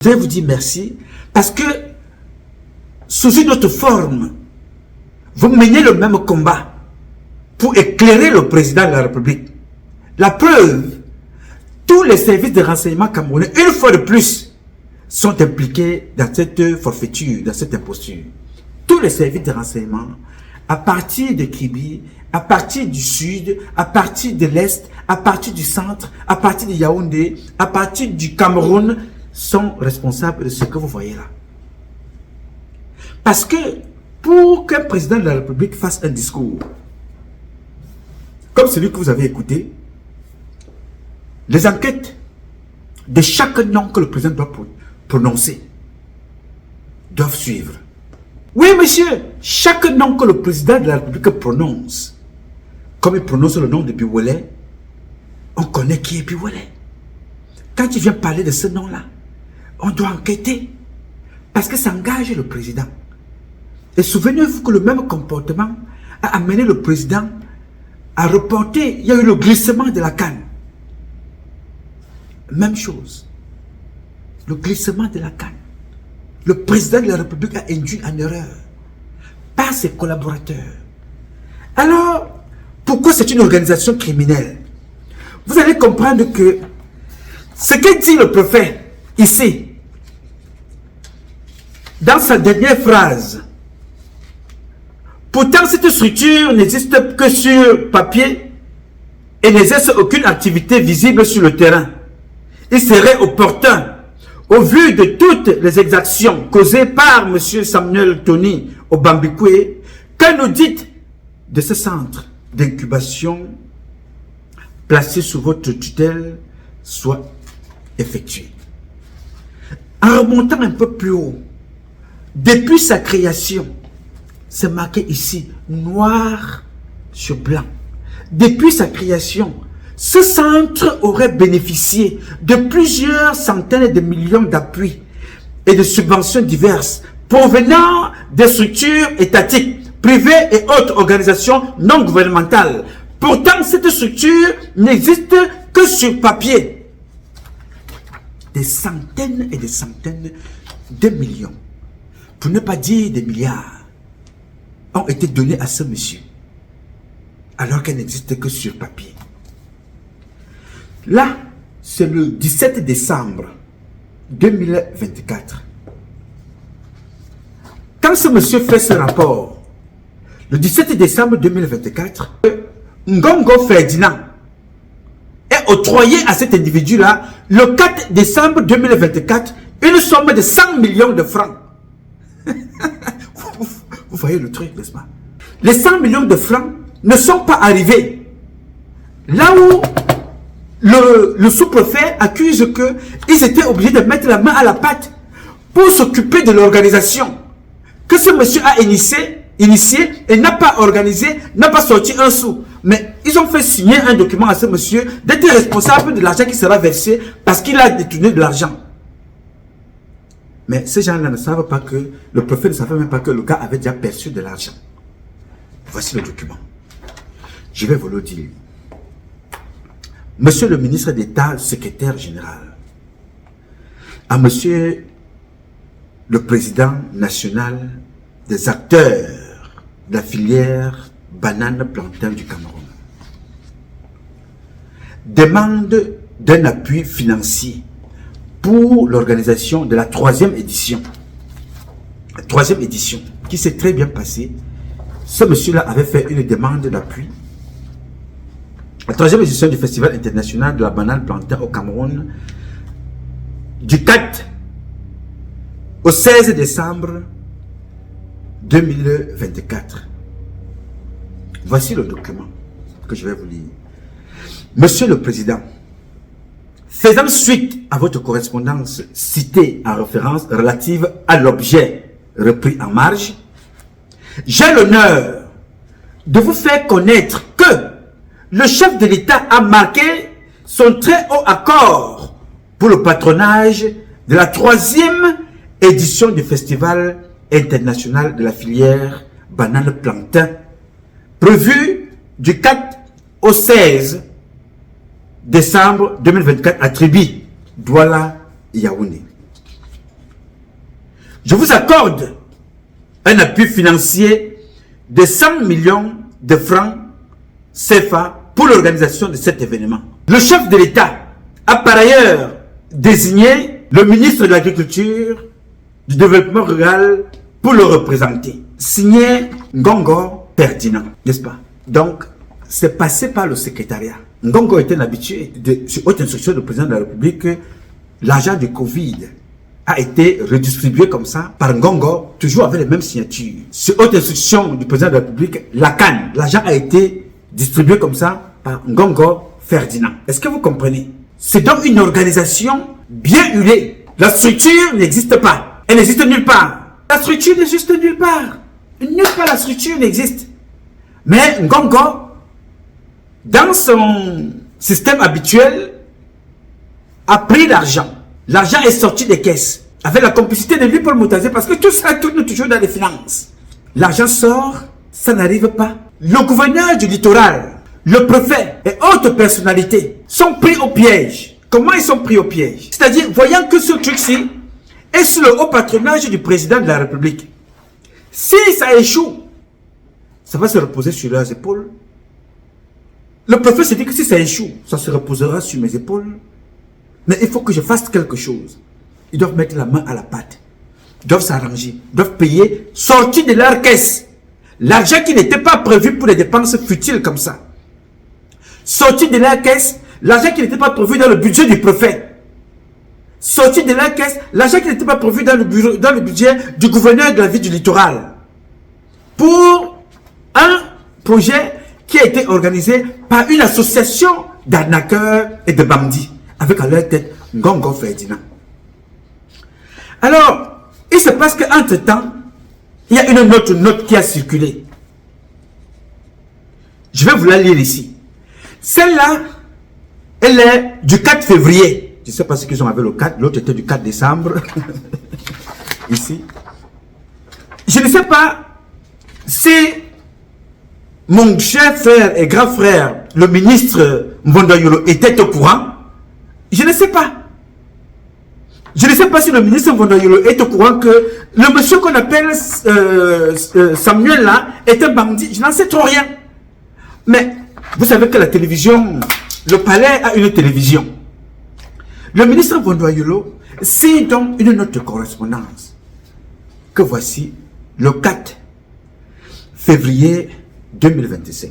Je vais vous dire merci parce que sous une autre forme, vous menez le même combat pour éclairer le président de la République. La preuve, tous les services de renseignement camerounais, une fois de plus, sont impliqués dans cette forfaiture, dans cette imposture. Tous les services de renseignement, à partir de Kribi, à partir du sud, à partir de l'est, à partir du centre, à partir de Yaoundé, à partir du Cameroun, sont responsables de ce que vous voyez là. Parce que pour qu'un président de la République fasse un discours, comme celui que vous avez écouté, les enquêtes de chaque nom que le président doit prononcer doivent suivre. Oui, monsieur, chaque nom que le président de la République prononce, comme il prononce le nom de Biwole, on connaît qui est Biwole. Quand il vient parler de ce nom-là, on doit enquêter parce que ça engage le président. Et souvenez-vous que le même comportement a amené le président à reporter, il y a eu le glissement de la canne. Même chose. Le glissement de la canne. Le président de la République a induit en erreur par ses collaborateurs. Alors, pourquoi c'est une organisation criminelle? Vous allez comprendre que ce que dit le préfet ici, dans sa dernière phrase, pourtant cette structure n'existe que sur papier et n'exerce aucune activité visible sur le terrain. Il serait opportun, au vu de toutes les exactions causées par M. Samuel Tony Obambikwe, qu'un audit de ce centre d'incubation placé sous votre tutelle soit effectué. En remontant un peu plus haut, depuis sa création, c'est marqué ici, noir sur blanc. Depuis sa création, ce centre aurait bénéficié de plusieurs centaines de millions d'appuis et de subventions diverses provenant des structures étatiques, privées et autres organisations non gouvernementales. Pourtant, cette structure n'existe que sur papier. Des centaines et des centaines de millions, pour ne pas dire des milliards, ont été donnés à ce monsieur, alors qu'elle n'existe que sur papier. Là, c'est le 17 décembre 2024. Quand ce monsieur fait ce rapport, le 17 décembre 2024, Ngongo Ferdinand est octroyé à cet individu-là, le 4 décembre 2024, une somme de 100 millions de francs. Vous voyez le truc, n'est-ce pas? Les 100 millions de francs ne sont pas arrivés. Là où le sous-préfet accuse qu'ils étaient obligés de mettre la main à la pâte pour s'occuper de l'organisation que ce monsieur a initié et n'a pas organisé, n'a pas sorti un sou. Mais ils ont fait signer un document à ce monsieur d'être responsable de l'argent qui sera versé parce qu'il a détourné de l'argent. Mais ces gens-là ne savent pas que, le préfet ne savait même pas que le gars avait déjà perçu de l'argent. Voici le document. Je vais vous le dire. Monsieur le ministre d'État, secrétaire général, à monsieur le président national des acteurs de la filière banane-plantain du Cameroun, demande d'un appui financier pour l'organisation de la 3e édition. La 3e édition, qui s'est très bien passée. Ce monsieur-là avait fait une demande d'appui. La 3e édition du Festival international de la banane plantain au Cameroun, du 4 au 16 décembre 2024. Voici le document que je vais vous lire. Monsieur le Président, faisant suite à votre correspondance citée en référence relative à l'objet repris en marge, j'ai l'honneur de vous faire connaître que le chef de l'État a marqué son très haut accord pour le patronage de la 3e édition du Festival international de la filière banane-plantain, prévu du 4 au 16 décembre 2024 à Tribi, Douala, Yaoundé. je vous accorde un appui financier de 100 millions de francs CFA pour l'organisation de cet événement. Le chef de l'État a par ailleurs désigné le ministre de l'Agriculture, du Développement rural pour le représenter. Signé Ngongo Ferdinand, n'est-ce pas? Donc, c'est passé par le secrétariat. Ngongo était un habitué, sur haute instruction du président de la République, l'argent du Covid a été redistribué comme ça par Ngongo, toujours avec les mêmes signatures. Sur haute instruction du président de la République, la CAN, l'argent a été distribué comme ça par Ngongo Ferdinand. Est-ce que vous comprenez? C'est donc une organisation bien huilée. La structure n'existe pas. Elle n'existe nulle part. La structure n'existe nulle part. Nulle part la structure n'existe. Mais Ngongo, dans son système habituel, a pris l'argent. L'argent est sorti des caisses. Avec la complicité de lui, Paul Moutazé, parce que tout ça tourne toujours dans les finances. L'argent sort, ça n'arrive pas. Le gouverneur du littoral, le préfet et autres personnalités sont pris au piège. Comment ils sont pris au piège? C'est-à-dire, voyant que ce truc-ci est sous le haut patronage du président de la République. Si ça échoue, ça va se reposer sur leurs épaules. Le préfet se dit que si ça échoue, ça se reposera sur mes épaules. Mais il faut que je fasse quelque chose. Ils doivent mettre la main à la pâte. Ils doivent s'arranger. Ils doivent payer, sortir de leur caisse. L'argent qui n'était pas prévu pour les dépenses futiles comme ça. Sortir de leur caisse, l'argent qui n'était pas prévu dans le budget du préfet. Sortir de leur caisse, l'argent qui n'était pas prévu dans le budget du gouverneur de la ville du littoral. Pour un projet qui a été organisé par une association d'arnaqueurs et de bandits, avec à leur tête Ngongo Ferdinand. Alors, il se passe qu'entre-temps, il y a une autre note qui a circulé. Je vais vous la lire ici. Celle-là, elle est du 4 février. Je ne sais pas ce qu'ils ont avec le 4, l'autre était du 4 décembre. Ici. Je ne sais pas si mon cher frère et grand frère, le ministre Mvondoyolo, était au courant. Je ne sais pas. Je ne sais pas si le ministre Mvondoyolo est au courant que le monsieur qu'on appelle Samuel là est un bandit. Je n'en sais trop rien. Mais vous savez que la télévision, le palais a une télévision. Le ministre Mvondoyolo signe donc une note de correspondance que voici le 4 février 2025.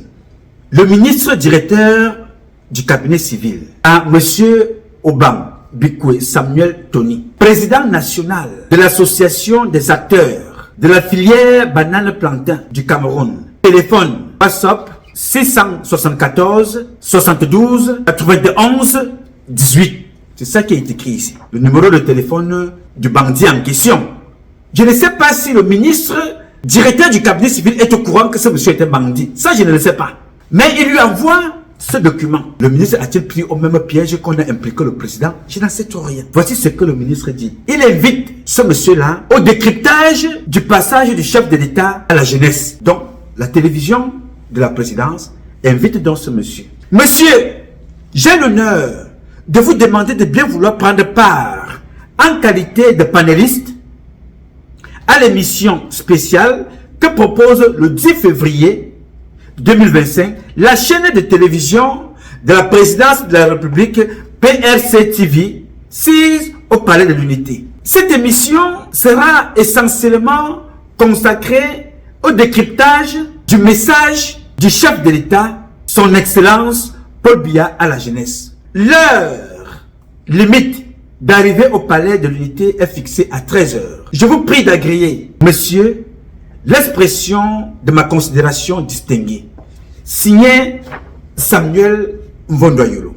Le ministre directeur du cabinet civil à monsieur Obama Bikwe Samuel Tony, président national de l'association des acteurs de la filière banane plantain du Cameroun. Téléphone WhatsApp 674 72 91 18. C'est ça qui est écrit ici. Le numéro de téléphone du bandit en question. Je ne sais pas si le ministre directeur du cabinet civil est au courant que ce monsieur est un bandit. Ça, je ne le sais pas. Mais il lui envoie ce document. Le ministre a-t-il pris au même piège qu'on a impliqué le président? Je n'en sais trop rien. Voici ce que le ministre dit. Il invite ce monsieur-là au décryptage du passage du chef de l'État à la jeunesse. Donc, la télévision de la présidence invite donc ce monsieur. Monsieur, j'ai l'honneur de vous demander de bien vouloir prendre part en qualité de panéliste à l'émission spéciale que propose le 10 février 2025 la chaîne de télévision de la présidence de la République PRC TV 6 au Palais de l'Unité. Cette émission sera essentiellement consacrée au décryptage du message du chef de l'État, son Excellence Paul Biya à la jeunesse. L'heure limite d'arriver au Palais de l'Unité est fixée à 13 h. Je vous prie d'agréer, monsieur, l'expression de ma considération distinguée. Signé Samuel Mvondoyolo.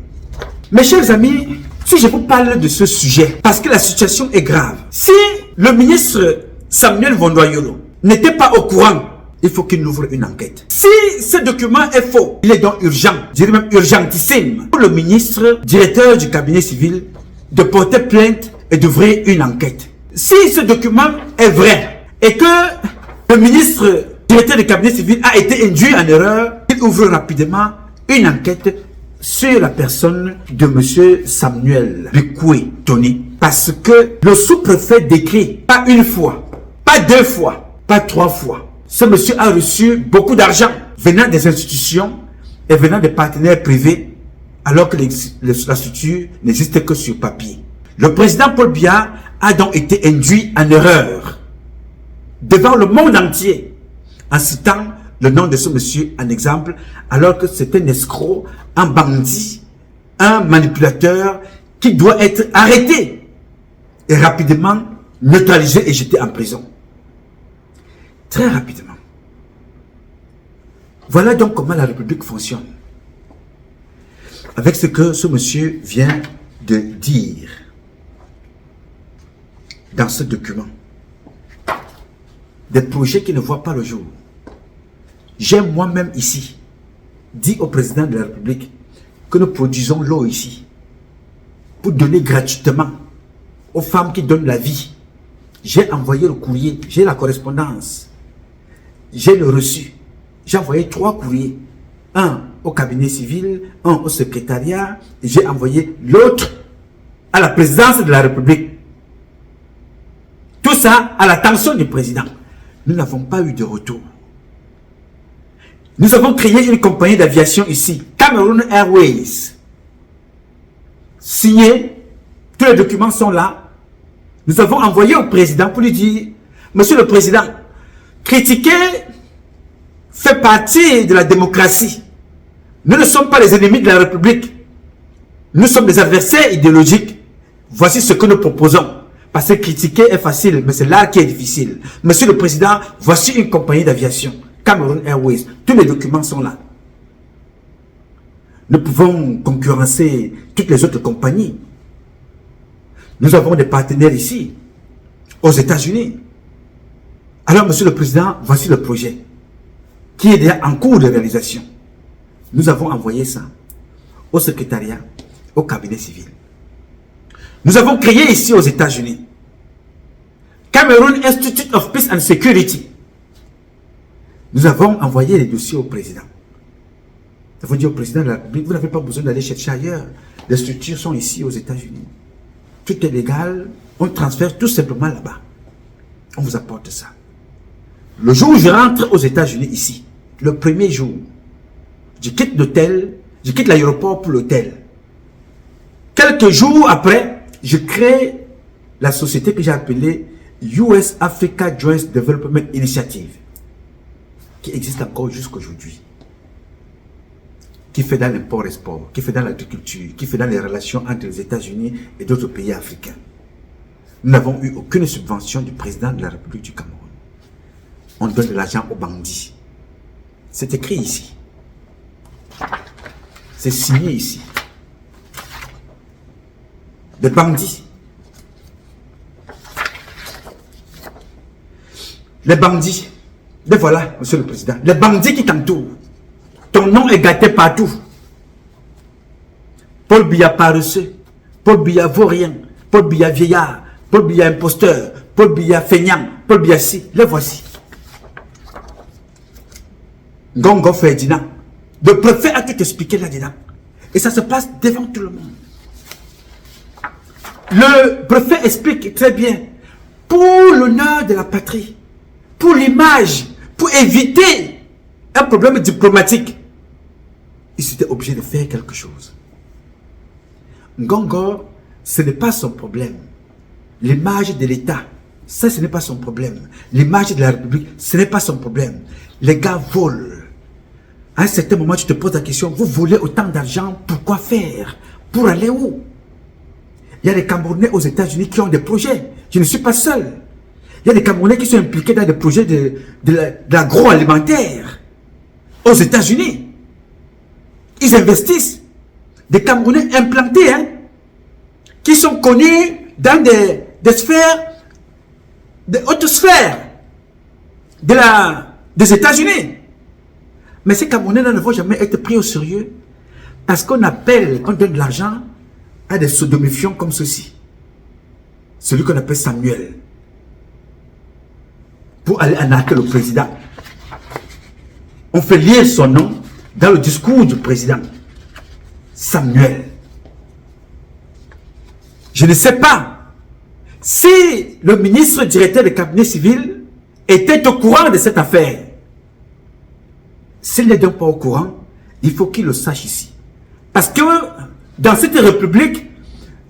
Mes chers amis, si je vous parle de ce sujet, parce que la situation est grave, si le ministre Samuel Mvondoyolo n'était pas au courant, il faut qu'il ouvre une enquête. Si ce document est faux, il est donc urgent, je dirais même urgentissime, pour le ministre directeur du cabinet civil de porter plainte et d'ouvrir une enquête. Si ce document est vrai et que le ministre directeur du cabinet civil a été induit en erreur, il ouvre rapidement une enquête sur la personne de M. Samuel Bikwe Tony. Parce que le sous-préfet décrit pas une fois, Pas 2 fois, pas 3 fois. Ce monsieur a reçu beaucoup d'argent venant des institutions et venant des partenaires privés, alors que la structure n'existe que sur papier. Le président Paul Biya a donc été induit en erreur devant le monde entier en citant le nom de ce monsieur en exemple, alors que c'est un escroc, un bandit, un manipulateur qui doit être arrêté et rapidement neutralisé et jeté en prison. Très rapidement. Voilà donc comment la République fonctionne. Avec ce que ce monsieur vient de dire dans ce document. Des projets qui ne voient pas le jour. J'ai moi-même ici dit au président de la République que nous produisons l'eau ici pour donner gratuitement aux femmes qui donnent la vie. J'ai envoyé le courrier, j'ai la correspondance, j'ai le reçu. J'ai envoyé 3 courriers, un au cabinet civil, un au secrétariat, et j'ai envoyé l'autre à la présidence de la République. Tout ça à l'attention du président. Nous n'avons pas eu de retour. Nous avons créé une compagnie d'aviation ici, Cameroon Airways. Signé, tous les documents sont là. Nous avons envoyé au président pour lui dire, Monsieur le Président, critiquer fait partie de la démocratie. Nous ne sommes pas les ennemis de la République. Nous sommes des adversaires idéologiques. Voici ce que nous proposons. Parce que critiquer est facile, mais c'est là qui est difficile. Monsieur le Président, voici une compagnie d'aviation, Cameroon Airways. Tous les documents sont là. Nous pouvons concurrencer toutes les autres compagnies. Nous avons des partenaires ici, aux États-Unis. Alors, Monsieur le Président, voici le projet qui est déjà en cours de réalisation. Nous avons envoyé ça au secrétariat, au cabinet civil. Nous avons créé ici aux États-Unis Cameroon Institute of Peace and Security. Nous avons envoyé les dossiers au président. Nous avons dit au président de la République, vous n'avez pas besoin d'aller chercher ailleurs. Les structures sont ici aux États-Unis. Tout est légal, on transfère tout simplement là-bas. On vous apporte ça. Le jour où je rentre aux États-Unis ici, le premier jour, je quitte l'hôtel, je quitte l'aéroport pour l'hôtel. Quelques jours après, je crée la société que j'ai appelée US Africa Joint Development Initiative, qui existe encore jusqu'aujourd'hui, qui fait dans l'import-export, qui fait dans l'agriculture, qui fait dans les relations entre les États-Unis et d'autres pays africains. Nous n'avons eu aucune subvention du président de la République du Cameroun. On donne de l'argent aux bandits. C'est écrit ici. C'est signé ici. Des bandits. Les bandits. Les voilà, Monsieur le Président. Les bandits qui t'entourent. Ton nom est gâté partout. Paul Biya paresseux. Paul Biya vaurien. Paul Biya vieillard. Paul Biya imposteur. Paul Biya feignant. Paul Biya si. Les voici. Ngongo Ferdinand. Le préfet a tout expliqué là-dedans. Et ça se passe devant tout le monde. Le préfet explique très bien. Pour l'honneur de la patrie, pour l'image, pour éviter un problème diplomatique, il s'était obligé de faire quelque chose. Ngongo, ce n'est pas son problème. L'image de l'État, ça ce n'est pas son problème. L'image de la République, ce n'est pas son problème. Les gars volent. À un certain moment, tu te poses la question, vous volez autant d'argent, pourquoi faire? Pour aller où? Il y a des Camerounais aux États-Unis qui ont des projets. Je ne suis pas seul. Il y a des Camerounais qui sont impliqués dans des projets de l'agroalimentaire aux États-Unis. Ils investissent. Des Camerounais implantés, hein, qui sont connus dans des sphères, des hautes sphères des États-Unis. Mais ces Camerounais ne vont jamais être pris au sérieux parce qu'on donne de l'argent à des sodomifiants comme ceci. Celui qu'on appelle Samuel. Pour aller arnaquer le président. On fait lire son nom dans le discours du président. Samuel. Je ne sais pas si le ministre directeur du cabinet civil était au courant de cette affaire. S'il n'est donc pas au courant, il faut qu'il le sache ici. Parce que dans cette république,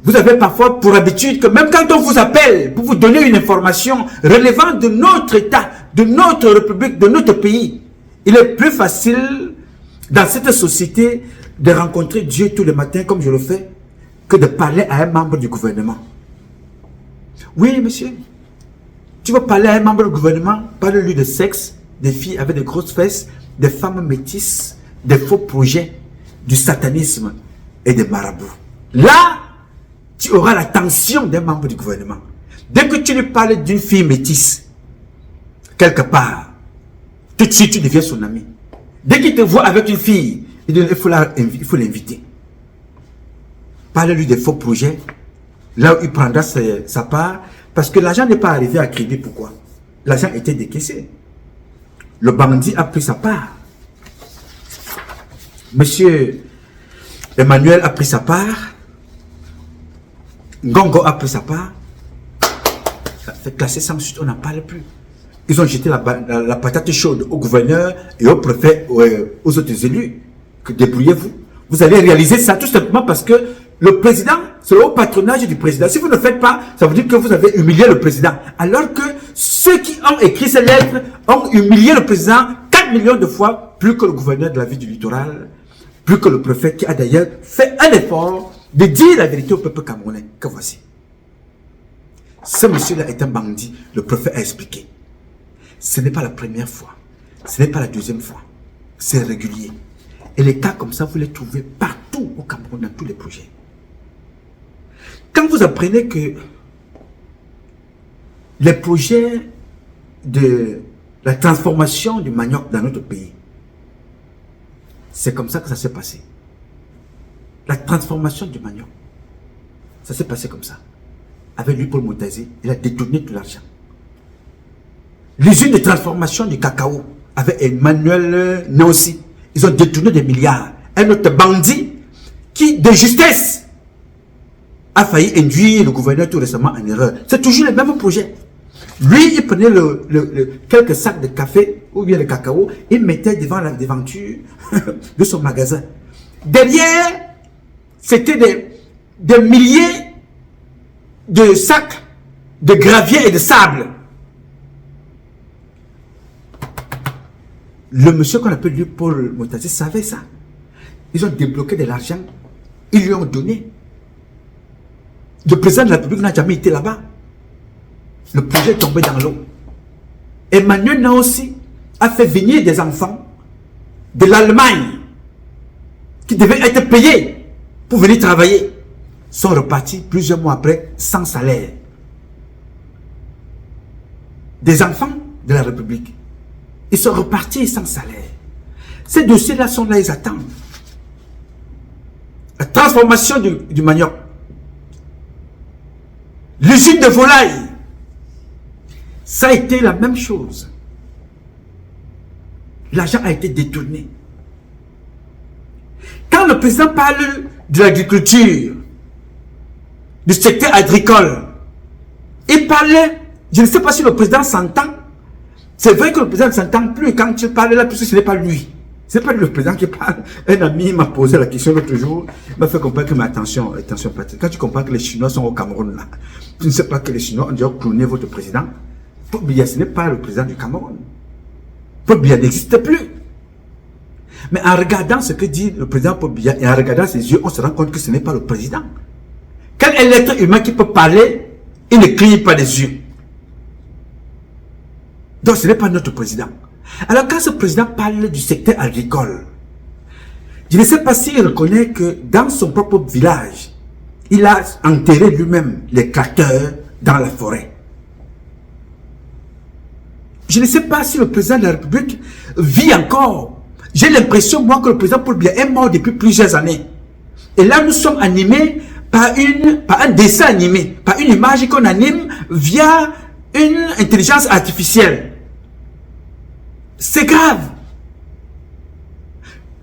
vous avez parfois pour habitude que même quand on vous appelle pour vous donner une information relevant de notre État, de notre république, de notre pays, il est plus facile dans cette société de rencontrer Dieu tous les matins comme je le fais que de parler à un membre du gouvernement. Oui, monsieur. Tu veux parler à un membre du gouvernement, parle-lui de sexe, des filles avec de grosses fesses, des femmes métisses, des faux projets, du satanisme et des marabouts. Là, tu auras l'attention d'un membre du gouvernement. Dès que tu lui parles d'une fille métisse, quelque part, tout de suite tu deviens son ami. Dès qu'il te voit avec une fille, il faut l'inviter. Parle-lui des faux projets, là où il prendra sa part, parce que l'argent n'est pas arrivé à crédit. Pourquoi? L'argent était décaissé. Le bandit a pris sa part. Monsieur Emmanuel a pris sa part. Ngongo a pris sa part. Ça fait classer sans suite, on n'en parle plus. Ils ont jeté la patate chaude au gouverneur et au préfet, aux autres élus. Que débrouillez-vous. Vous allez réaliser ça tout simplement parce que le président, c'est au patronage du président. Si vous ne le faites pas, ça veut dire que vous avez humilié le président. Alors que ceux qui ont écrit ces lettres ont humilié le président 4 millions de fois, plus que le gouverneur de la ville du littoral, plus que le préfet qui a d'ailleurs fait un effort de dire la vérité au peuple camerounais. Que voici. Ce monsieur-là est un bandit, le préfet a expliqué. Ce n'est pas la première fois, ce n'est pas la deuxième fois, c'est régulier. Et les cas comme ça, vous les trouvez partout au Cameroun, dans tous les projets. Quand vous apprenez que les projets de la transformation du manioc dans notre pays, c'est comme ça que ça s'est passé. La transformation du manioc, ça s'est passé comme ça. Avec lui, Paul Moutazi, il a détourné tout l'argent. L'usine de transformation du cacao, avec Emmanuel Nancy, ils ont détourné des milliards. Un autre bandit qui, de justesse, a failli induire le gouverneur tout récemment en erreur. C'est toujours le même projet. Lui, il prenait quelques sacs de café ou bien de cacao, il mettait devant la devanture de son magasin. Derrière, c'était des milliers de sacs de gravier et de sable. Le monsieur qu'on appelle lui Paul Moutazi savait ça. Ils ont débloqué de l'argent. Ils lui ont donné. Le président de la République n'a jamais été là-bas. Le projet est tombé dans l'eau. Emmanuel Naossi a fait venir des enfants de l'Allemagne qui devaient être payés pour venir travailler. Ils sont repartis plusieurs mois après sans salaire. Des enfants de la République. Ils sont repartis sans salaire. Ces dossiers-là sont là, ils attendent. La transformation du manioc. L'usine de volaille. Ça a été la même chose. L'argent a été détourné. Quand le président parle de l'agriculture, du secteur agricole, il parle, je ne sais pas si le président s'entend. C'est vrai que le président ne s'entend plus quand il parle là, puisque ce n'est pas lui. Ce n'est pas le président qui parle. Un ami m'a posé la question l'autre jour. Il m'a fait comprendre que, mais attention, Patrick, quand tu comprends que les Chinois sont au Cameroun, là, tu ne sais pas que les Chinois ont déjà cloné votre président. Paul Biya, ce n'est pas le président du Cameroun. Paul Biya n'existe plus. Mais en regardant ce que dit le président Paul Biya et en regardant ses yeux, on se rend compte que ce n'est pas le président. Quel est l'être humain qui peut parler, il ne cligne pas des yeux. Donc ce n'est pas notre président. Alors quand ce président parle du secteur agricole, je ne sais pas s'il reconnaît que dans son propre village, il a enterré lui-même les tracteurs dans la forêt. Je ne sais pas si le président de la République vit encore. J'ai l'impression, moi, que le président Paul Biya est mort depuis plusieurs années. Et là, nous sommes animés par un dessin animé, par une image qu'on anime via une intelligence artificielle. C'est grave.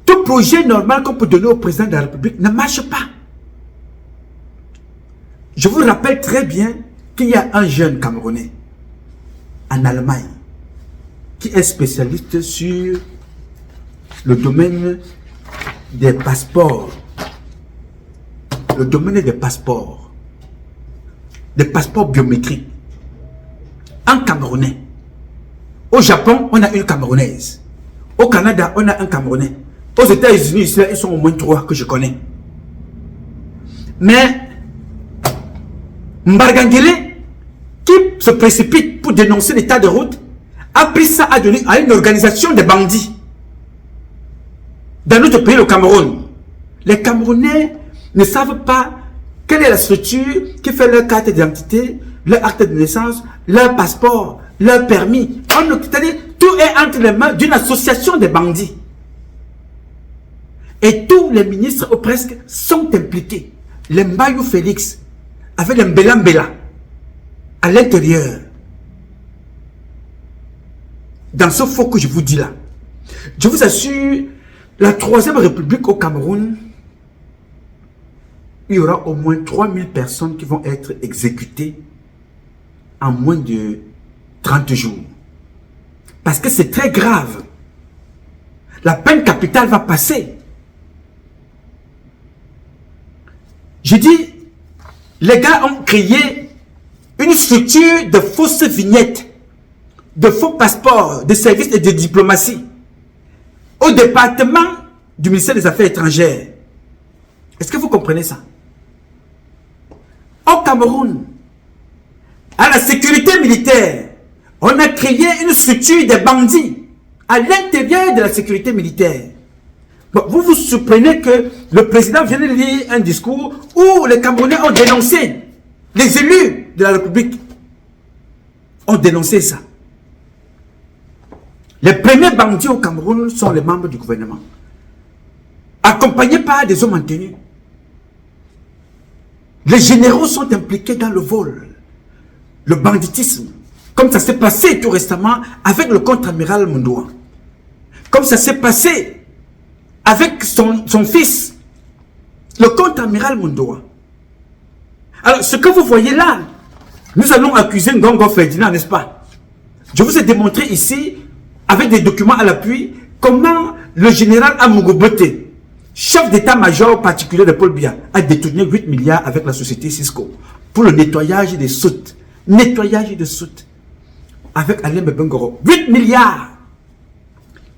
Tout projet normal qu'on peut donner au président de la République ne marche pas. Je vous rappelle très bien qu'il y a un jeune Camerounais en Allemagne qui est spécialiste sur le domaine des passeports. Le domaine des passeports biométriques. Un Camerounais. Au Japon, on a une Camerounaise. Au Canada, on a un Camerounais. Aux États-Unis, ici, ils sont au moins 3 que je connais. Mais Mbargangele, qui se précipite pour dénoncer l'état de route, a pris ça à donner à une organisation de bandits. Dans notre pays, le Cameroun, les Camerounais ne savent pas quelle est la structure qui fait leur carte d'identité, leur acte de naissance, leur passeport, leur permis. C'est-à-dire, tout est entre les mains d'une association de bandits. Et tous les ministres, ou presque, sont impliqués. Les Mbayou Félix, avec les Mbela à l'intérieur. Dans ce faux que je vous dis là, je vous assure, la Troisième République au Cameroun, il y aura au moins 3000 personnes qui vont être exécutées en moins de 30 jours. Parce que c'est très grave. La peine capitale va passer. Je dis, les gars ont créé une structure de fausses vignettes, de faux passeports, de services et de diplomatie au département du ministère des Affaires étrangères. Est-ce que vous comprenez ça? Au Cameroun, à la sécurité militaire, on a créé une structure de bandits à l'intérieur de la sécurité militaire. Bon, vous vous surprenez que le président vient de lire un discours où les Camerounais ont dénoncé, les élus de la République ont dénoncé ça. Les premiers bandits au Cameroun sont les membres du gouvernement, accompagnés par des hommes en tenue. Les généraux sont impliqués dans le vol, le banditisme, comme ça s'est passé tout récemment avec le contre-amiral Mundoa, comme ça s'est passé avec son fils, le contre-amiral Mundoa. Alors, ce que vous voyez là, nous allons accuser Ngongo Ferdinand, n'est-ce pas? Je vous ai démontré ici, avec des documents à l'appui, comment le général Amugobote, chef d'état-major particulier de Paul Biya, a détourné 8 milliards avec la société Cisco pour le nettoyage des soutes. Nettoyage de soutes. Avec Alain Bengoro. 8 milliards.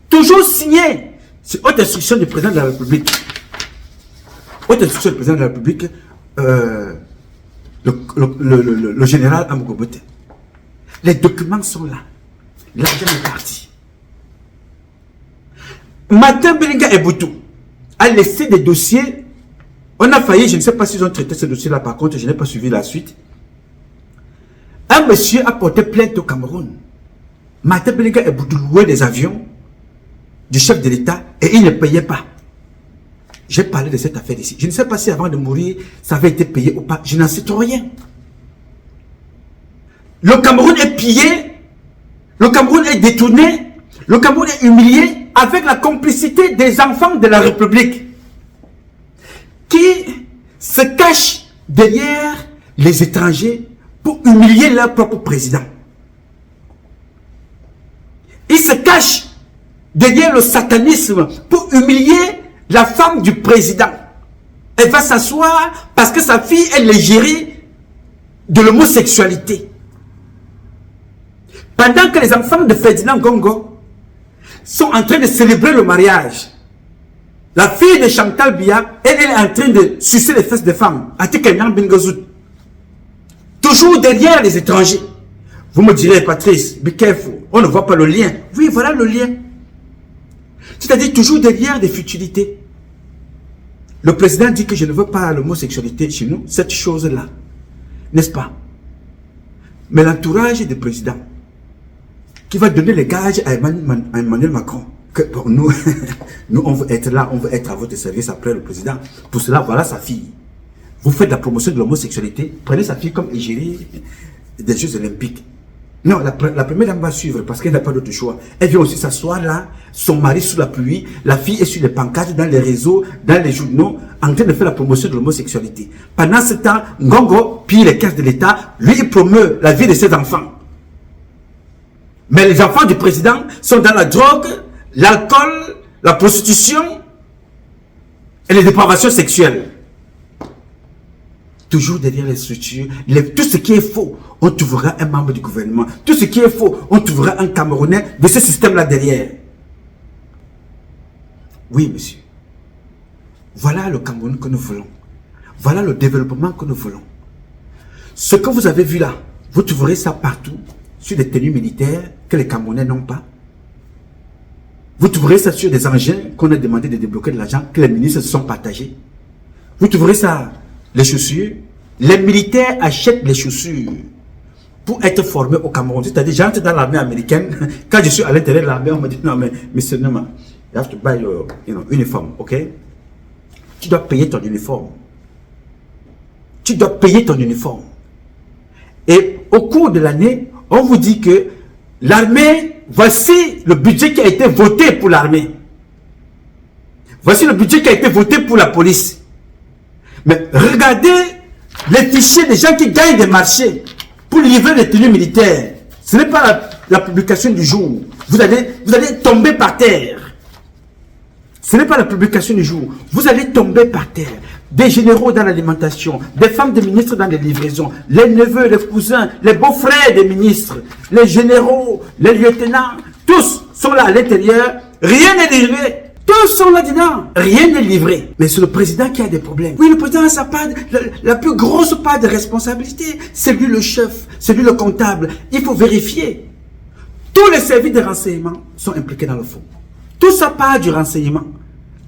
Toujours signé. C'est haute instruction du président de la République. Haute instruction du président de la République, le général Amugobote. Les documents sont là. L'argent est parti. Martin Belinga Eboutou a laissé des dossiers. On a failli, je ne sais pas s'ils ont traité ce dossier-là, par contre, je n'ai pas suivi la suite. Un monsieur a porté plainte au Cameroun. Martin Belinga Eboutou louait des avions du chef de l'État et il ne payait pas. J'ai parlé de cette affaire ici. Je ne sais pas si avant de mourir, ça avait été payé ou pas. Je n'en sais trop rien. Le Cameroun est pillé, le Cameroun est détourné, le Cameroun est humilié avec la complicité des enfants de la République qui se cachent derrière les étrangers pour humilier leur propre président. Ils se cachent derrière le satanisme pour humilier la femme du président. Elle va s'asseoir parce que sa fille est l'égérie de l'homosexualité. Pendant que les enfants de Ferdinand Ngongo sont en train de célébrer le mariage, la fille de Chantal Biya, elle est en train de sucer les fesses des femmes. Toujours derrière les étrangers. Vous me direz, Patrice, be careful, on ne voit pas le lien. Oui, voilà le lien. C'est-à-dire toujours derrière des futilités. Le président dit que je ne veux pas l'homosexualité chez nous, cette chose-là. N'est-ce pas? Mais l'entourage du président, qui va donner les gages à Emmanuel Macron, que pour nous, nous on veut être là, on veut être à votre service après le président. Pour cela, voilà sa fille. Vous faites la promotion de l'homosexualité, prenez sa fille comme égérie des Jeux Olympiques. Non, la première dame va suivre parce qu'elle n'a pas d'autre choix. Elle vient aussi s'asseoir là, son mari sous la pluie, la fille est sur les pancartes, dans les réseaux, dans les journaux, en train de faire la promotion de l'homosexualité. Pendant ce temps, Ngongo pille les caisses de l'État, lui il promeut la vie de ses enfants. Mais les enfants du président sont dans la drogue, l'alcool, la prostitution et les dépravations sexuelles. Toujours derrière les structures, tout ce qui est faux, on trouvera un membre du gouvernement. Tout ce qui est faux, on trouvera un Camerounais de ce système-là derrière. Oui, monsieur. Voilà le Cameroun que nous voulons. Voilà le développement que nous voulons. Ce que vous avez vu là, vous trouverez ça partout, sur des tenues militaires que les Camerounais n'ont pas. Vous trouverez ça sur des engins qu'on a demandé de débloquer de l'argent, que les ministres se sont partagés. Vous trouverez ça, les chaussures. Les militaires achètent les chaussures pour être formés au Cameroun. C'est-à-dire, j'entre dans l'armée américaine. Quand je suis à l'intérieur de l'armée, on me dit, non, mais Mr. Noma, you have to buy your uniform, ok? Tu dois payer ton uniforme. Tu dois payer ton uniforme. Et au cours de l'année, on vous dit que l'armée, voici le budget qui a été voté pour l'armée. Voici le budget qui a été voté pour la police. Mais regardez les fichiers des gens qui gagnent des marchés pour livrer les tenues militaires. Ce n'est pas la publication du jour. Vous allez tomber par terre. Ce n'est pas la publication du jour. Vous allez tomber par terre. Des généraux dans l'alimentation, des femmes de ministres dans les livraisons, les neveux, les cousins, les beaux-frères des ministres, les généraux, les lieutenants, tous sont là à l'intérieur. Rien n'est livré. Tous sont là-dedans. Rien n'est livré. Mais c'est le président qui a des problèmes. Oui, le président a sa part, la plus grosse part de responsabilité. C'est lui le chef, c'est lui le comptable. Il faut vérifier. Tous les services de renseignement sont impliqués dans le faux. Tout ça part du renseignement.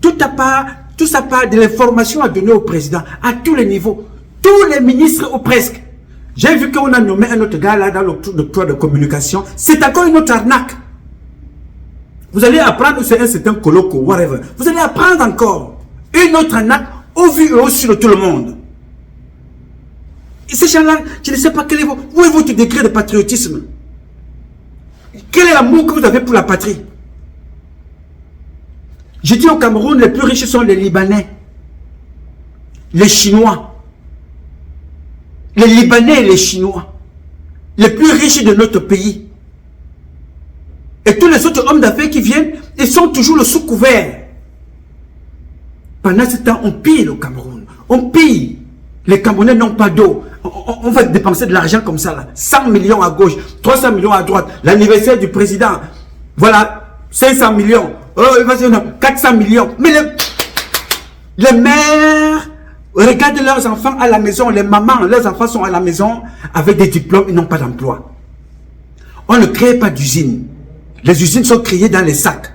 Tout ça part de l'information à donner au président, à tous les niveaux. Tous les ministres ou presque. J'ai vu qu'on a nommé un autre gars là dans le tour de communication. C'est encore une autre arnaque. Vous allez apprendre que c'est un certain coloco, whatever. Vous allez apprendre encore une autre arnaque au vu et au su de tout le monde. Et ces gens-là, je ne sais pas où est votre degré de patriotisme. Quel est l'amour que vous avez pour la patrie? Je dis au Cameroun, les plus riches sont les Libanais, les Chinois. Les Libanais et les Chinois, les plus riches de notre pays. Et tous les autres hommes d'affaires qui viennent, ils sont toujours le sous-couvert. Pendant ce temps, on pille le Cameroun. On pille. Les Camerounais n'ont pas d'eau. On va dépenser de l'argent comme ça, là. 100 millions à gauche, 300 millions à droite. L'anniversaire du président. Voilà, 500 millions. Oh, 400 millions. Mais les mères regardent leurs enfants à la maison. Les mamans, leurs enfants sont à la maison avec des diplômes, ils n'ont pas d'emploi. On ne crée pas d'usines. Les usines sont créées dans les sacs.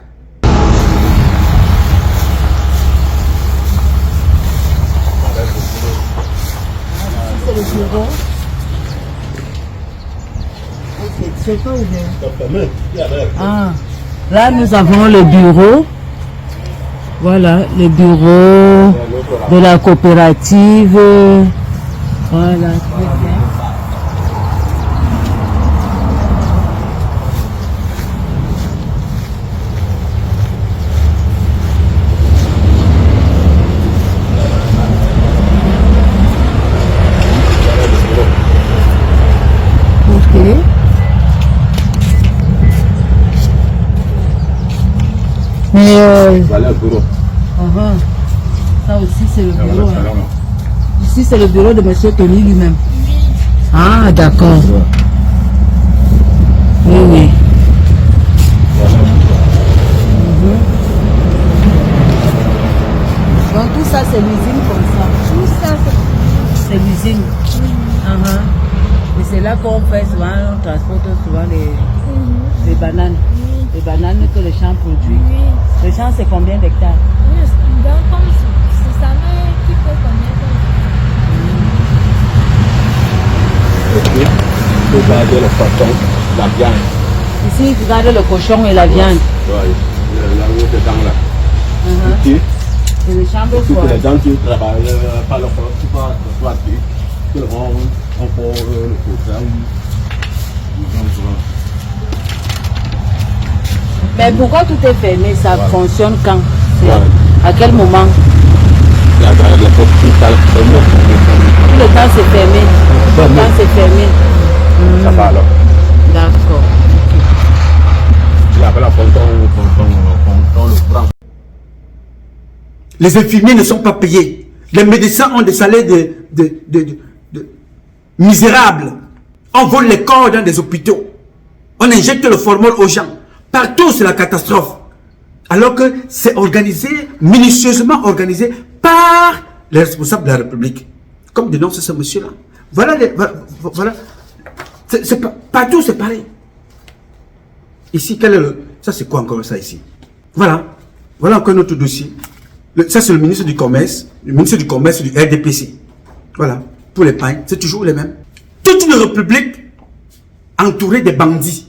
C'est le bureau. C'est pas ouvert. Ah, là nous avons le bureau. Voilà, le bureau de la coopérative. Voilà, très bien. Mais voilà le bureau. Ça aussi c'est le bureau. Ici c'est le bureau de M. Tony lui-même. Ah d'accord. Oui, oui. Donc tout ça c'est l'usine comme ça. Tout ça c'est l'usine. Et c'est là qu'on fait souvent, on transporte souvent les bananes. Les bananes que le champ produit. Le champ, c'est combien d'hectares? Donc, comme c'est ça qui fait combien Ok. Il faut garder le cochon, la viande. Ici, vous gardez le cochon et la viande. Oui, là où dedans là. Ok. Et le champ de quoi? Les gens qui travaillent par le corps, qui vont exploiter, qui vont encore le cochon. Mais pourquoi tout est fermé? Ça fonctionne quand? À quel moment? Tout le temps c'est fermé. Tout le temps c'est fermé. Ça va alors. D'accord. Okay. Les infirmiers ne sont pas payés. Les médecins ont des salaires de misérables. On vole les corps dans des hôpitaux. On injecte le formol aux gens. Partout, c'est la catastrophe. Alors que c'est organisé, minutieusement organisé par les responsables de la République. Comme dénonce ce monsieur-là. Voilà. Partout, c'est pareil. Ici, quel est le... Ça, c'est quoi encore ça ici? Voilà. Voilà encore notre dossier. Ça, c'est le ministre du Commerce. Le ministre du Commerce du RDPC. Voilà. Pour les pains, c'est toujours les mêmes. Toute une république entourée des bandits.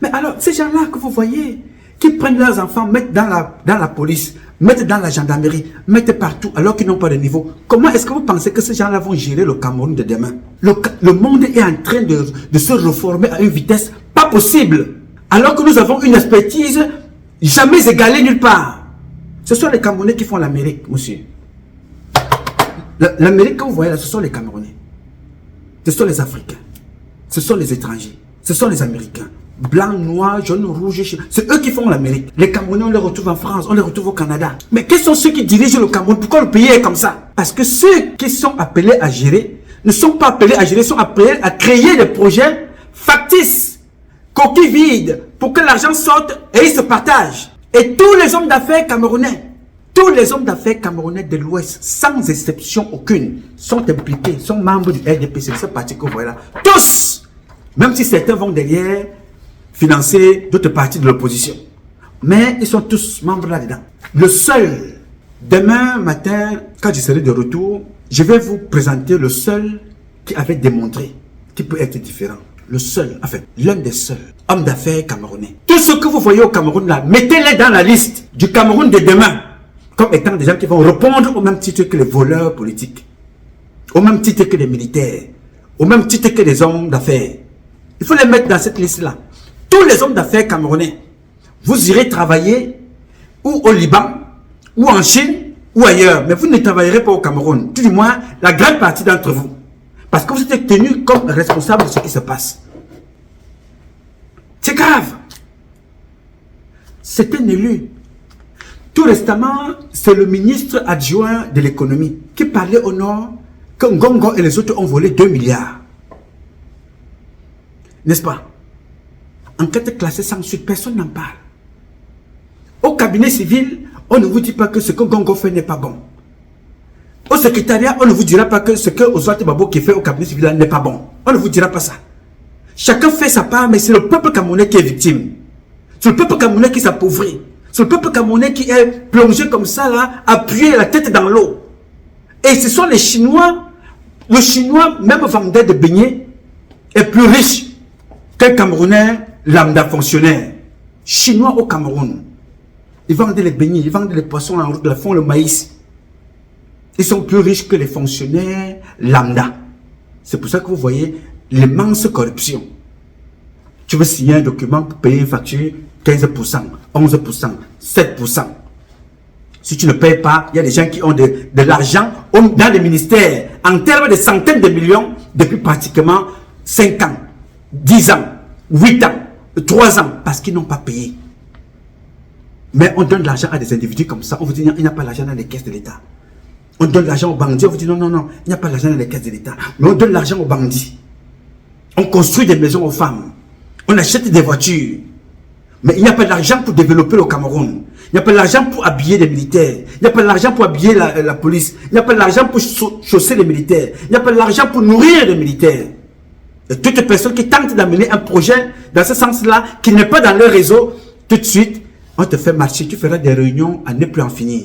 Mais alors, ces gens-là que vous voyez, qui prennent leurs enfants, mettent dans la police, mettent dans la gendarmerie, mettent partout, alors qu'ils n'ont pas de niveau. Comment est-ce que vous pensez que ces gens-là vont gérer le Cameroun de demain? Le monde est en train de se reformer à une vitesse pas possible. Alors que nous avons une expertise jamais égalée nulle part. Ce sont les Camerounais qui font l'Amérique, monsieur. L'Amérique que vous voyez là, ce sont les Camerounais. Ce sont les Africains. Ce sont les étrangers. Ce sont les Américains. Blanc, noir, jaune, rouge. C'est eux qui font l'Amérique. Les Camerounais, on les retrouve en France, on les retrouve au Canada. Mais quels sont ceux qui dirigent le Cameroun? Pourquoi le pays est comme ça? Parce que ceux qui sont appelés à gérer ne sont pas appelés à gérer, sont appelés à créer des projets factices, coquilles vides, pour que l'argent sorte et ils se partagent. Et tous les hommes d'affaires camerounais, de l'Ouest, sans exception aucune, sont impliqués, sont membres du RDPC, ce parti que vous voyez là. Tous! Même si certains vont derrière financer d'autres partis de l'opposition. Mais ils sont tous membres là-dedans. Le seul, demain matin, quand je serai de retour, je vais vous présenter le seul qui avait démontré qu'il peut être différent. Le seul, enfin, l'un des seuls hommes d'affaires camerounais. Tous ceux que vous voyez au Cameroun là, mettez-les dans la liste du Cameroun de demain, comme étant des gens qui vont répondre au même titre que les voleurs politiques, au même titre que les militaires, au même titre que les hommes d'affaires. Il faut les mettre dans cette liste-là. Tous les hommes d'affaires camerounais, vous irez travailler ou au Liban, ou en Chine, ou ailleurs, mais vous ne travaillerez pas au Cameroun. Tout du moins, la grande partie d'entre vous. Parce que vous êtes tenus comme responsable de ce qui se passe. C'est grave. C'est un élu. Tout récemment, c'est le ministre adjoint de l'économie qui parlait au Nord que Ngongo et les autres ont volé 2 milliards. N'est-ce pas? Enquête classée sans suite, personne n'en parle. Au cabinet civil, on ne vous dit pas que ce que Ngongo fait n'est pas bon. Au secrétariat, on ne vous dira pas que ce que Ozouati Babo qui fait au cabinet civil n'est pas bon. On ne vous dira pas ça. Chacun fait sa part, mais c'est le peuple camerounais qui est victime. C'est le peuple camerounais qui s'appauvrit. C'est le peuple camerounais qui est plongé comme ça, là, appuyé la tête dans l'eau. Et ce sont les Chinois. Le Chinois, même vendeur de beignets, est plus riche qu'un Camerounais lambda fonctionnaire. Chinois au Cameroun. Ils vendent les beignets, ils vendent les poissons en route, ils font le maïs. Ils sont plus riches que les fonctionnaires lambda. C'est pour ça que vous voyez l'immense corruption. Tu veux signer un document pour payer une facture 15%, 11%, 7%. Si tu ne payes pas, il y a des gens qui ont de l'argent dans les ministères en termes de centaines de millions depuis pratiquement 5 ans, 10 ans, 8 ans, 3 ans, parce qu'ils n'ont pas payé. Mais on donne de l'argent à des individus comme ça. On vous dit il n'y a pas d'argent dans les caisses de l'État. On donne de l'argent aux bandits. On vous dit non, il n'y a pas d'argent dans les caisses de l'État. Mais on donne l'argent aux bandits. On construit des maisons aux femmes. On achète des voitures. Mais il n'y a pas d'argent pour développer le Cameroun. Il n'y a pas d'argent pour habiller les militaires. Il n'y a pas d'argent pour habiller la police. Il n'y a pas d'argent pour chausser les militaires. Il n'y a pas d'argent pour nourrir les militaires. Et toute personne qui tente d'amener un projet dans ce sens-là, qui n'est pas dans leur réseau, tout de suite, on te fait marcher. Tu feras des réunions à ne plus en finir.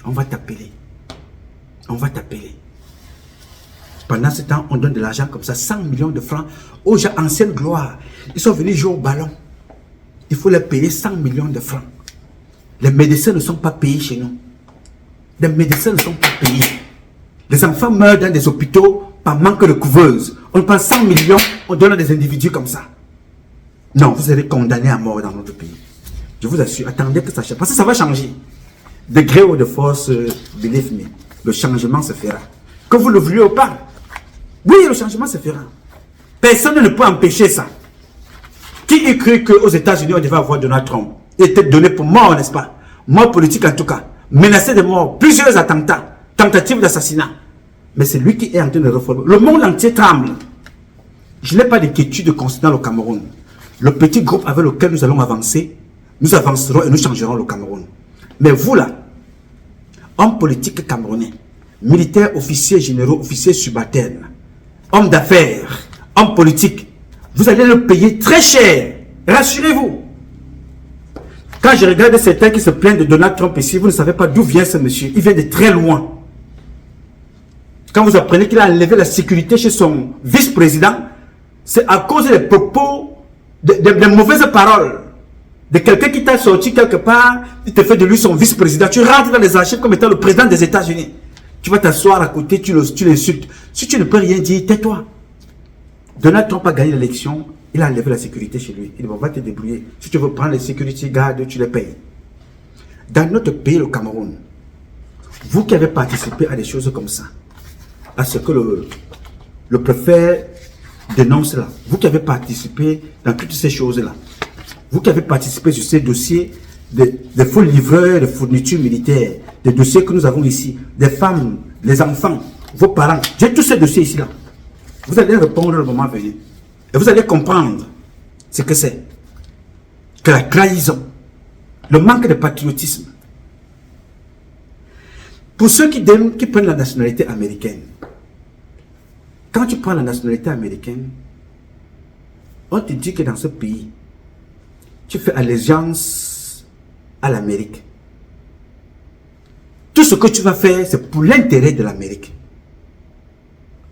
On va t'appeler. On va t'appeler. Pendant ce temps, on donne de l'argent comme ça, 100 millions de francs aux gens anciennes gloires. Ils sont venus jouer au ballon. Il faut les payer 100 millions de francs. Les médecins ne sont pas payés chez nous. Les médecins ne sont pas payés. Les enfants meurent dans des hôpitaux par manque de couveuses. On prend 100 millions, on donne à des individus comme ça. Non, vous serez condamnés à mort dans notre pays. Je vous assure, attendez que ça change. Parce que ça va changer. De gré ou de force, believe me, le changement se fera. Que vous le vouliez ou pas. Oui, le changement se fera. Personne ne peut empêcher ça. Qui y cru qu'aux États-Unis, on devait avoir Donald Trump? Il était donné pour mort, n'est-ce pas? Mort politique en tout cas. menacé de mort, plusieurs attentats, tentatives d'assassinat. Mais c'est lui qui est en train de réformer. Le monde entier tremble. Je n'ai pas d'inquiétude concernant le Cameroun. Le petit groupe avec lequel nous allons avancer, nous avancerons et nous changerons le Cameroun. Mais vous là, hommes politiques camerounais, militaires, officiers généraux, officiers subalternes, hommes d'affaires, hommes politiques, vous allez le payer très cher. Rassurez-vous. Quand je regarde certains qui se plaignent de Donald Trump ici, vous ne savez pas d'où vient ce monsieur. Il vient de très loin. Quand vous apprenez qu'il a enlevé la sécurité chez son vice-président, c'est à cause des propos, des mauvaises paroles de quelqu'un qui t'a sorti quelque part, il te fait de lui son vice-président. Tu rentres dans les archives comme étant le président des États-Unis. Tu vas t'asseoir à côté, tu l'insultes. Si tu ne peux rien dire, tais-toi. Donald Trump a gagné l'élection, il a enlevé la sécurité chez lui. Il dit, bon, va te débrouiller. Si tu veux prendre les security guards, tu les payes. Dans notre pays, le Cameroun, vous qui avez participé à des choses comme ça, à ce que le préfet dénonce là, vous qui avez participé dans toutes ces choses-là, vous qui avez participé sur ces dossiers des faux livreurs de fournitures militaires, des dossiers que nous avons ici, des femmes, les enfants, vos parents, j'ai tous ces dossiers ici là. Vous allez répondre le moment venu. Et vous allez comprendre ce que c'est que la trahison, le manque de patriotisme. Pour ceux qui prennent la nationalité américaine, quand tu prends la nationalité américaine, on te dit que dans ce pays, tu fais allégeance à l'Amérique. Tout ce que tu vas faire, c'est pour l'intérêt de l'Amérique.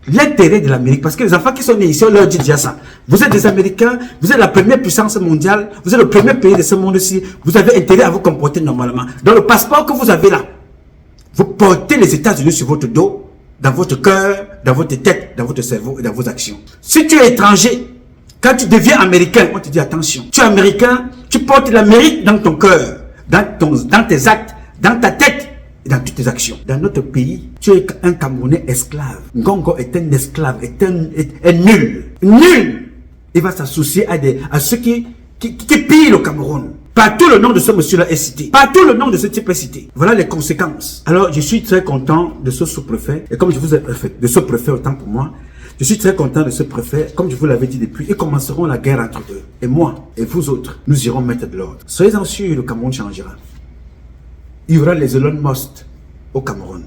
L'intérêt de l'Amérique, parce que les enfants qui sont nés ici, on leur dit déjà ça. Vous êtes des Américains, vous êtes la première puissance mondiale, vous êtes le premier pays de ce monde-ci, vous avez intérêt à vous comporter normalement. Dans le passeport que vous avez là, vous portez les États-Unis sur votre dos, dans votre cœur, dans votre tête, dans votre cerveau et dans vos actions. Si tu es étranger, quand tu deviens américain, on te dit attention, tu es américain, tu portes l'Amérique dans ton cœur, dans tes actes, dans ta tête et dans toutes tes actions. Dans notre pays, tu es un Camerounais esclave. Ngongo est un esclave, est nul. Nul. Il va s'associer à ceux qui pillent le Cameroun. Partout le nom de ce monsieur-là est cité. Partout le nom de ce type est cité. Voilà les conséquences. Alors, je suis très content de ce sous-préfet. Et comme je vous ai fait, de ce préfet autant pour moi, je suis très content de ce préfet. Comme je vous l'avais dit depuis, ils commenceront la guerre entre eux. Et moi, et vous autres, nous irons mettre de l'ordre. Soyez-en sûrs, le Cameroun changera. Il y aura les Elon Musk au Cameroun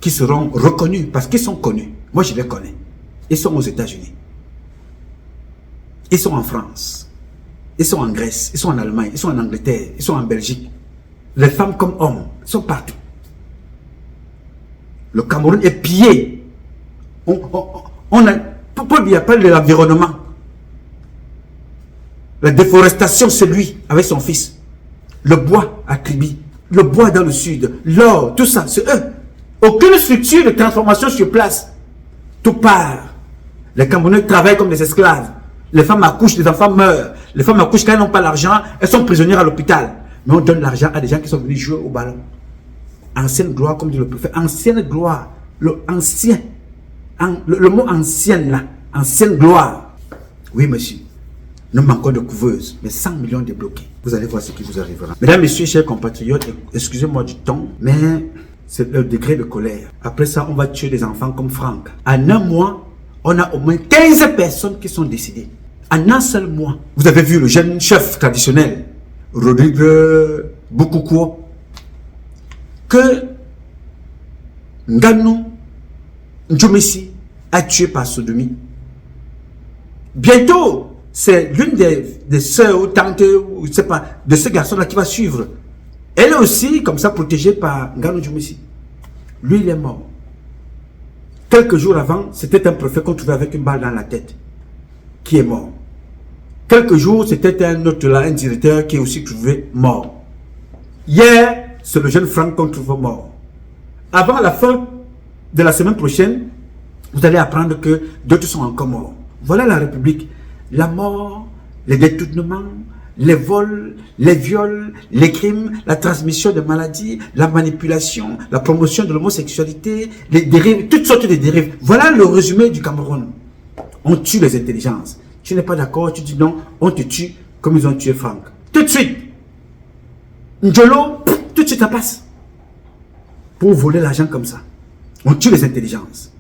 qui seront reconnus parce qu'ils sont connus. Moi, je les connais. Ils sont aux États-Unis. Ils sont en France. Ils sont en Grèce, ils sont en Allemagne, ils sont en Angleterre, ils sont en Belgique. Les femmes comme hommes, ils sont partout. Le Cameroun est pillé. On a, pourquoi il n'y a pas de l'environnement? La déforestation, c'est lui, avec son fils. Le bois à Kribi, le bois dans le sud, l'or, tout ça, c'est eux. Aucune structure de transformation sur place. Tout part. Les Camerounais travaillent comme des esclaves. Les femmes accouchent, les enfants meurent. Les femmes accouchent quand elles n'ont pas l'argent, elles sont prisonnières à l'hôpital. Mais on donne l'argent à des gens qui sont venus jouer au ballon. Ancienne gloire, comme dit le prophète. Ancienne gloire. Le ancien. Le mot ancienne là. Ancienne gloire. Oui, monsieur. Nous manquons de couveuses. Mais 100 millions débloqués. Vous allez voir ce qui vous arrivera. Mesdames, messieurs, chers compatriotes, excusez-moi du ton, mais c'est le degré de colère. Après ça, on va tuer des enfants comme Franck. En un mois, on a au moins 15 personnes qui sont décédées. En un seul mois. Vous avez vu le jeune chef traditionnel, Rodrigue Boukoukou, que Nganou Ndjoumessi a tué par sodomie. Bientôt, c'est l'une des sœurs ou tantes, ou je ne sais pas, de ce garçon-là qui va suivre. Elle est aussi, comme ça, protégée par Nganou Ndjoumessi. Lui, il est mort. Quelques jours avant, c'était un préfet qu'on trouvait avec une balle dans la tête, qui est mort. Quelques jours, c'était un autre là, un directeur qui est aussi trouvé mort. Hier, c'est le jeune Franck qu'on trouve mort. Avant la fin de la semaine prochaine, vous allez apprendre que d'autres sont encore morts. Voilà la République. La mort, les détournements, les vols, les viols, les crimes, la transmission de maladies, la manipulation, la promotion de l'homosexualité, les dérives, toutes sortes de dérives. Voilà le résumé du Cameroun. On tue les intelligences. Tu n'es pas d'accord, tu dis non, on te tue comme ils ont tué Franck. Tout de suite. Ndjolo, Tout de suite, ça passe. Pour voler l'argent comme ça. On tue les intelligences.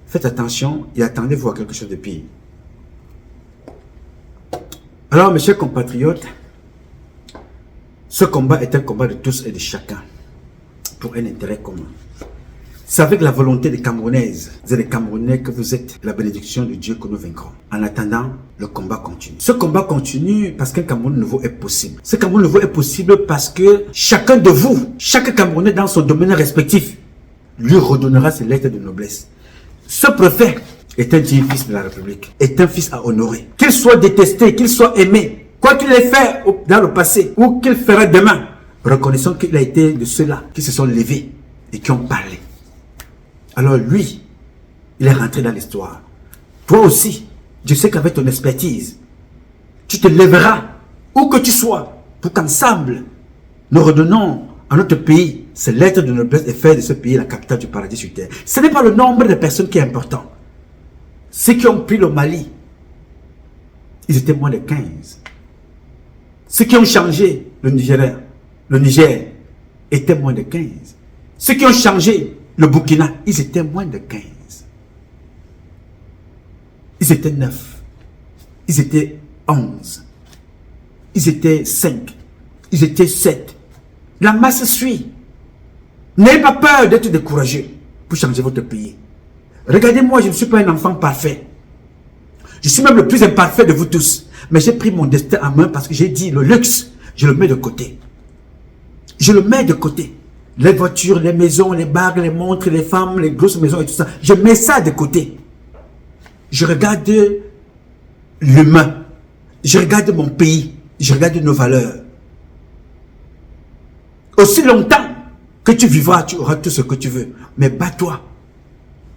Faites attention et attendez-vous à quelque chose de pire. Alors, mes chers compatriotes, ce combat est un combat de tous et de chacun pour un intérêt commun. C'est avec la volonté des Camerounaises et des Camerounais que vous êtes, la bénédiction de Dieu, que nous vaincrons. En attendant, le combat continue. Ce combat continue parce qu'un Cameroun nouveau est possible. Ce Cameroun nouveau est possible parce que chacun de vous, chaque Camerounais dans son domaine respectif, lui redonnera ses lettres de noblesse. Ce préfet est un digne fils de la République, est un fils à honorer. Qu'il soit détesté, qu'il soit aimé, quoi qu'il ait fait dans le passé ou qu'il fera demain, reconnaissons qu'il a été de ceux-là qui se sont levés et qui ont parlé. Alors lui, il est rentré dans l'histoire. Toi aussi, je sais qu'avec ton expertise, tu te lèveras où que tu sois pour qu'ensemble, nous redonnons à notre pays ces lettres de noblesse et faire de ce pays la capitale du paradis sur terre. Ce n'est pas le nombre de personnes qui est important. Ceux qui ont pris le Mali, ils étaient moins de 15. Ceux qui ont changé le Niger étaient moins de 15. Ceux qui ont changé le Burkina, ils étaient moins de 15. Ils étaient 9. Ils étaient 11. Ils étaient 5. Ils étaient 7. La masse suit. N'ayez pas peur d'être découragé pour changer votre pays. Regardez-moi, je ne suis pas un enfant parfait. Je suis même le plus imparfait de vous tous. Mais j'ai pris mon destin en main parce que j'ai dit le luxe, je le mets de côté. Je le mets de côté. Les voitures, les maisons, les bagues, les montres, les femmes, les grosses maisons et tout ça. Je mets ça de côté. Je regarde l'humain. Je regarde mon pays. Je regarde nos valeurs. Aussi longtemps que tu vivras, tu auras tout ce que tu veux. Mais bats-toi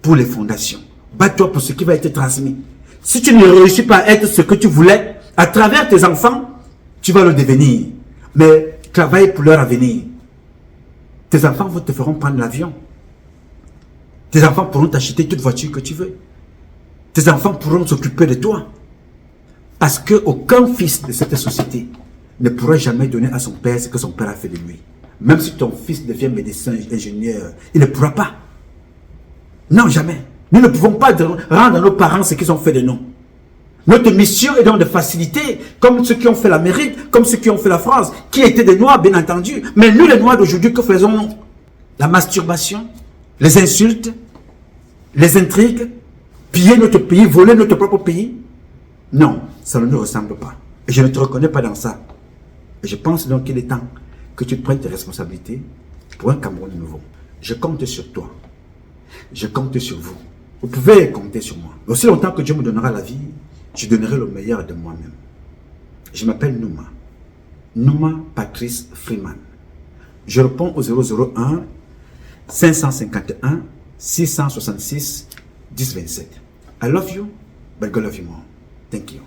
pour les fondations. Bats-toi pour ce qui va être transmis. Si tu ne réussis pas à être ce que tu voulais, à travers tes enfants, tu vas le devenir. Mais travaille pour leur avenir. Tes enfants te feront prendre l'avion. Tes enfants pourront t'acheter toute voiture que tu veux. Tes enfants pourront s'occuper de toi. Parce qu'aucun fils de cette société ne pourra jamais donner à son père ce que son père a fait de lui. Même si ton fils devient médecin, ingénieur, il ne pourra pas. Non, jamais. Nous ne pouvons pas rendre à nos parents ce qu'ils ont fait de nous. Notre mission est donc de faciliter, comme ceux qui ont fait l'Amérique, comme ceux qui ont fait la France, qui étaient des Noirs, bien entendu. Mais nous, les Noirs d'aujourd'hui, que faisons-nous? La masturbation, les insultes, les intrigues, piller notre pays, voler notre propre pays? Non, ça ne nous ressemble pas. Et je ne te reconnais pas dans ça. Et je pense donc qu'il est temps que tu prennes tes responsabilités pour un Cameroun nouveau. Je compte sur toi. Je compte sur vous. Vous pouvez compter sur moi. Aussi longtemps que Dieu me donnera la vie, je donnerai le meilleur de moi-même. Je m'appelle Nouma. Nouma Patrice Freeman. Je réponds au 001 551 666 1027. I love you, but God love you more. Thank you.